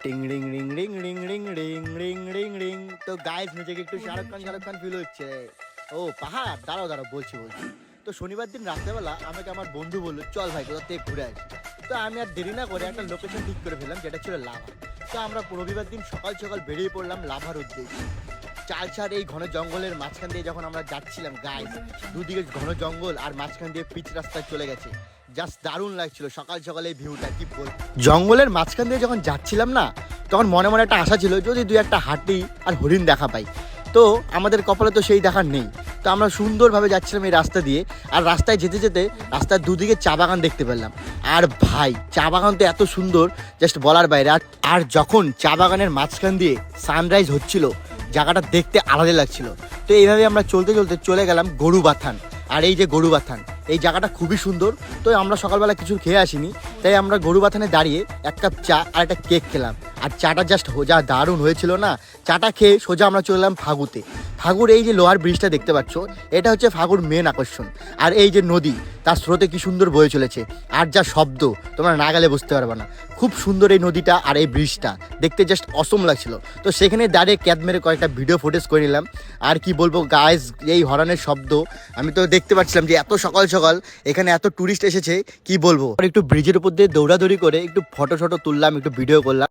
টিং ring ring ring ring ring ring ring ring ring. তো guys নিজেকে একটু শাহরুখ খান ফিল হচ্ছে। ও পাহাড়, দাঁড়াও বলছি। তো শনিবার দিন রাত্রেবেলা আমাকে আমার বন্ধু বললো চল ভাই কোথা থেকে ঘুরে আসি। তো আমি আর দেরি না করে একটা লোকেশন ঠিক করে ফেললাম, যেটা ছিল লাভা। তো আমরা রবিবার দিন সকাল সকাল বেরিয়ে পড়লাম লাভার উদ্দেশ্যে। চালছাড় এই ঘন জঙ্গলের মাঝখান দিয়ে যখন আমরা যাচ্ছিলাম গাইস, দুদিকে ঘন জঙ্গল আর মাঝখান দিয়ে পিচ রাস্তায় চলে গেছে। জাস্ট দারুণ লাগছিল সকাল সকালে এই ভিউটা, কি বল। জঙ্গলের মাঝখান দিয়ে যখন যাচ্ছিলাম না, তখন মনে মনে একটা আশা ছিল যদি দুই একটা হাতি আর হরিণ দেখা পাই। তো আমাদের কপালে তো সেই দেখার নেই। তো আমরা সুন্দরভাবে যাচ্ছিলাম এই রাস্তা দিয়ে, আর রাস্তায় যেতে যেতে রাস্তার দুদিকে চা বাগান দেখতে পেলাম। আর ভাই চা বাগান তো এত সুন্দর, জাস্ট বলার বাইরে। আর যখন চা বাগানের মাঝখান দিয়ে সানরাইজ হচ্ছিল, জায়গাটা দেখতে আলাদা লাগছিল। তো এইভাবে আমরা চলতে চলতে চলে গেলাম গরুবাথান। আর এই যে গরুবাথান, এই জায়গাটা খুবই সুন্দর। তো আমরা সকালবেলা কিছু খেয়ে আসিনি, তাই আমরা গরুবাথানে দাঁড়িয়ে এক কাপ চা আর একটা কেক খেলাম। আর চাটা জাস্ট যা দারুণ হয়েছিল না। চাটা খেয়ে সোজা আমরা চলে এলাম ফাগুতে। ফাগুর এই যে লোহার ব্রিজটা দেখতে পাচ্ছ, এটা হচ্ছে ফাগুর মেন আকর্ষণ। আর এই যে নদী, তার স্রোতে কি সুন্দর বয়ে চলেছে, আর যা শব্দ তোমরা না গেলে বুঝতে পারবে না। খুব সুন্দর এই নদীটা আর এই ব্রিজটা দেখতে জাস্ট অসম লাগছিল। তো সেখানে দাঁড়িয়ে ক্যাদ মেরে কয়েকটা ভিডিও ফুটেজ করে নিলাম। আর কি বলবো গাইস, এই হর্নের শব্দ আমি তো দেখতে পাচ্ছিলাম যে এত সকাল সকাল এখানে এত টুরিস্ট এসেছে, কি বলবো। আর একটু ব্রিজের উপর দিয়ে দৌড়াদৌড়ি করে একটু ফটো তুললাম, একটু ভিডিও করলাম।